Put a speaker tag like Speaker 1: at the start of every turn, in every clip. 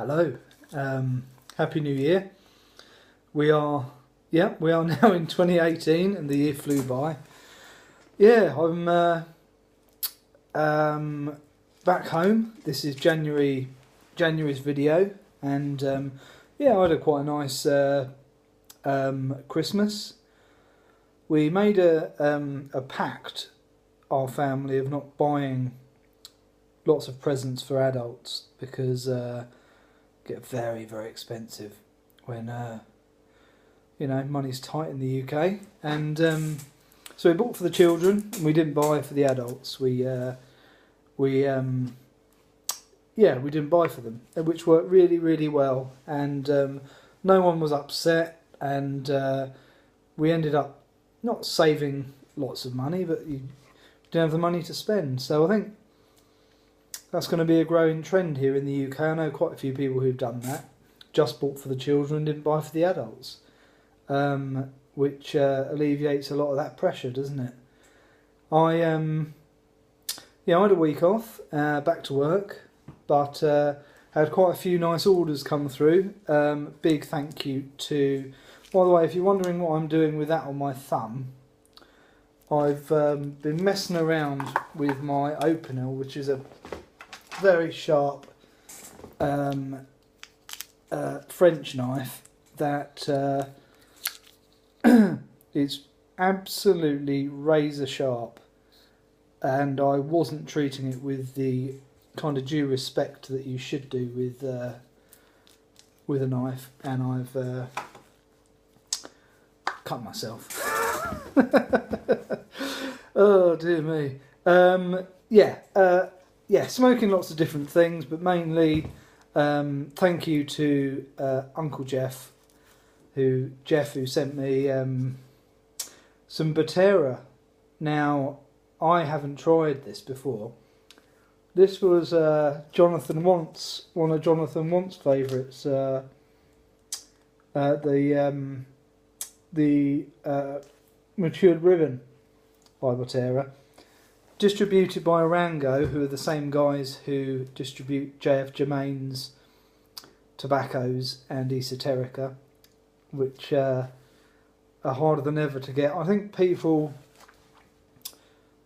Speaker 1: Hello, Happy New Year. We are now in 2018 and the year flew by. Yeah, I'm back home. This is January's video, and I had quite a nice Christmas. We made a pact, our family, of not buying lots of presents for adults because get very, very expensive when money's tight in the UK. And so we bought for the children and we didn't buy for the adults. We didn't buy for them, which worked really, really well, and no one was upset, and we ended up not saving lots of money, but you didn't have the money to spend. So I think that's going to be a growing trend here in the UK. I know quite a few people who've done that. Just bought for the children and didn't buy for the adults, which alleviates a lot of that pressure, doesn't it? I had a week off, back to work, but had quite a few nice orders come through. Big thank you to... By the way, if you're wondering what I'm doing with that on my thumb, I've been messing around with my opener, which is a very sharp French knife that is absolutely razor sharp, and I wasn't treating it with the kind of due respect that you should do with a knife, and I've cut myself. Oh dear me. Smoking lots of different things, but mainly thank you to Uncle Jeff, who sent me some Butera. Now, I haven't tried this before. This was one of Jonathan Want's favourites. The Matured Ribbon by Butera, distributed by Orango, who are the same guys who distribute JF Germain's tobaccos and Esoterica, which are harder than ever to get. I think people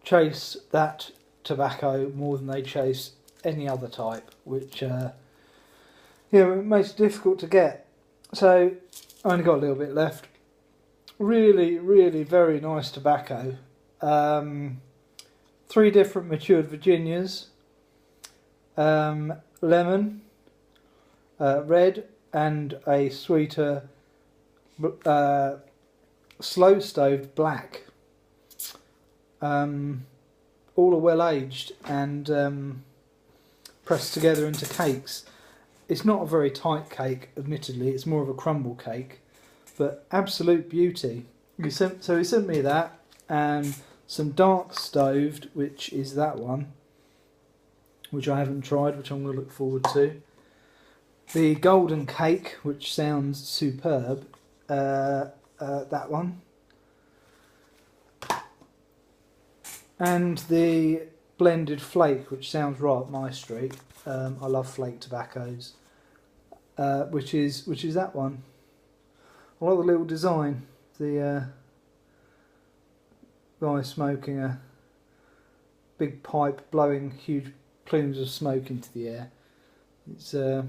Speaker 1: chase that tobacco more than they chase any other type, which it makes it difficult to get. So I only got a little bit left. Really, really very nice tobacco. 3 different matured Virginias, lemon, red, and a sweeter slow stoved black. All are well aged and pressed together into cakes. It's not a very tight cake, admittedly. It's more of a crumble cake, but absolute beauty. He sent me that, and some dark stoved, which is that one, which I haven't tried, which I'm going to look forward to. The golden cake, which sounds superb, that one. And the blended flake, which sounds right up my street. I love flake tobaccos, which is that one. I like the little design. The guy smoking a big pipe, blowing huge plumes of smoke into the air. It's a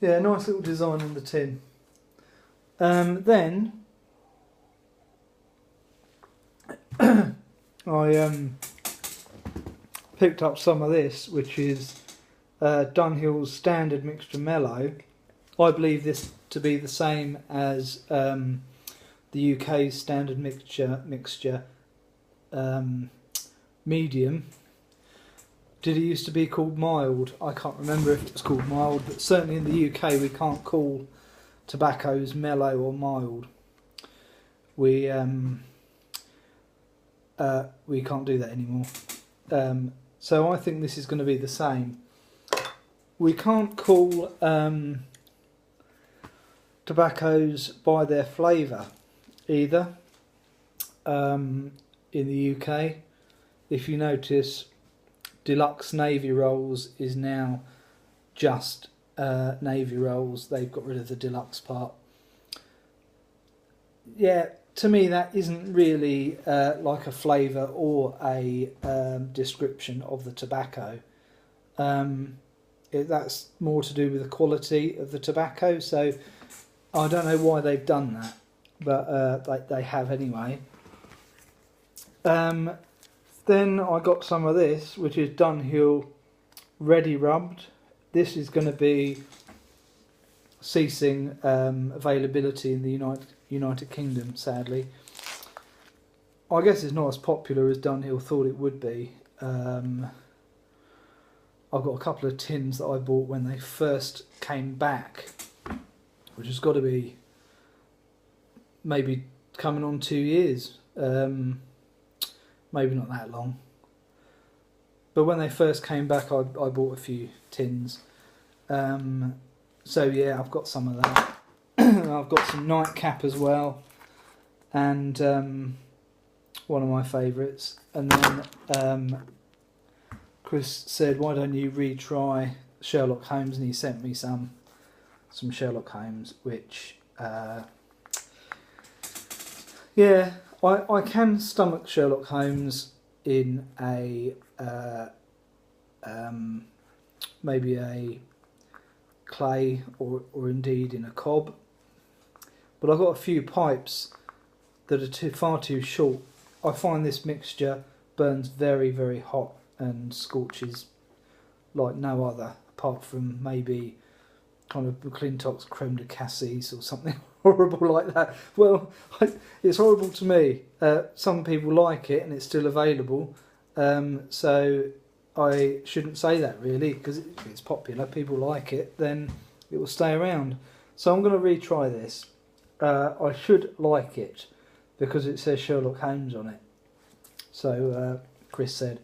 Speaker 1: nice little design on the tin. Then I picked up some of this, which is Dunhill's Standard Mixture Mellow. I believe this to be the same as the UK's Standard Mixture Medium. Did it used to be called Mild? I can't remember if it was called Mild, but certainly in the UK we can't call tobaccos mellow or mild. We can't do that anymore. So I think this is going to be the same. We can't call tobaccos by their flavour either. In the UK, if you notice, Deluxe Navy Rolls is now just Navy rolls, they've got rid of the deluxe part. Yeah, to me that isn't really like a flavour or a description of the tobacco. That's more to do with the quality of the tobacco, so I don't know why they've done that, but they have anyway. Then I got some of this, which is Dunhill Ready Rubbed. This is going to be ceasing availability in the United Kingdom, sadly. I guess it's not as popular as Dunhill thought it would be. I've got a couple of tins that I bought when they first came back, which has got to be maybe coming on 2 years. Maybe not that long. But when they first came back, I bought a few tins. So yeah, I've got some of that. I've got some Nightcap as well, and one of my favourites. And then Chris said, "Why don't you retry Sherlock Holmes?" And he sent me some Sherlock Holmes, which yeah, I can stomach Sherlock Holmes in a maybe a clay or indeed in a cob, but I've got a few pipes that are far too short. I find this mixture burns very, very hot and scorches like no other, apart from maybe kind of McClintock's creme de cassis or something horrible like that. Well, it's horrible to me. Some people like it and it's still available, so I shouldn't say that really, because it's popular, people like it, then it will stay around. So I'm going to retry this. I should like it because it says Sherlock Holmes on it. So Chris said,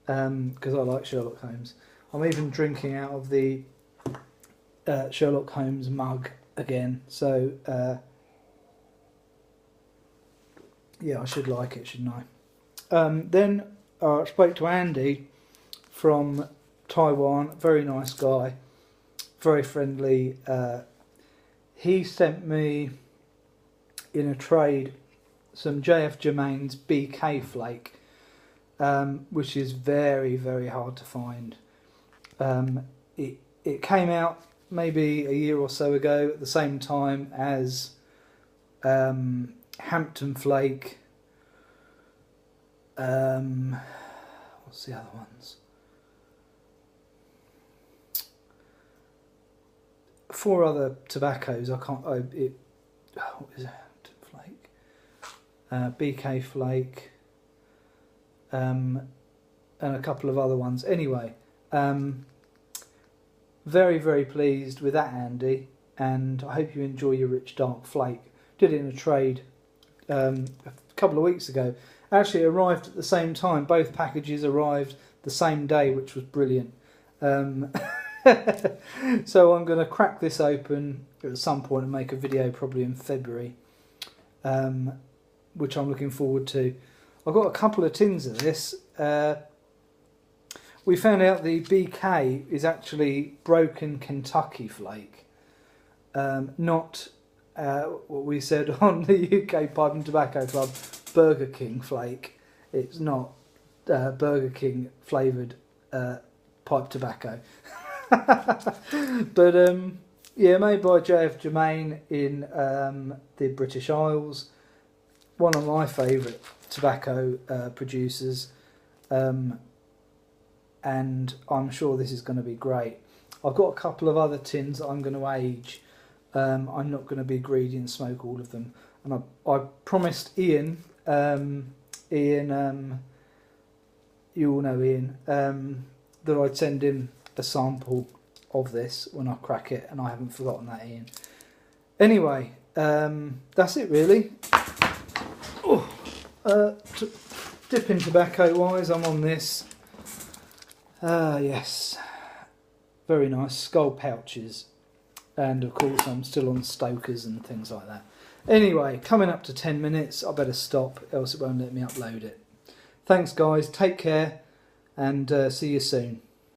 Speaker 1: because I like Sherlock Holmes. I'm even drinking out of the Sherlock Holmes mug again. So yeah, I should like it, shouldn't I? Then I spoke to Andy from Taiwan, very nice guy, very friendly. He sent me in a trade some JF Germain's BK Flake, which is very, very hard to find. It came out maybe a year or so ago at the same time as Hampton Flake. What's the other ones? 4 other tobaccos. I can't. What is it? Flake, BK Flake, and a couple of other ones. Anyway, very, very pleased with that, Andy, and I hope you enjoy your rich dark flake. Did it in a trade a couple of weeks ago. Actually, it arrived at the same time. Both packages arrived the same day, which was brilliant. So I'm going to crack this open at some point and make a video probably in February, which I'm looking forward to. I've got a couple of tins of this. We found out the BK is actually Broken Kentucky Flake, not what we said on the UK Pipe and Tobacco Club, Burger King Flake. It's not Burger King flavoured pipe tobacco. But yeah, made by JF Germain in the British Isles, one of my favourite tobacco producers, and I'm sure this is going to be great. I've got a couple of other tins that I'm going to age. I'm not going to be greedy and smoke all of them, and I promised Ian, you all know Ian, that I'd send him a sample of this when I crack it, and I haven't forgotten that, Ian. Anyway, that's it really. Dipping tobacco wise, I'm on this. Yes, very nice skull pouches, and of course I'm still on Stokers and things like that. Anyway, coming up to 10 minutes, I better stop, else it won't let me upload it. Thanks guys, take care, and see you soon.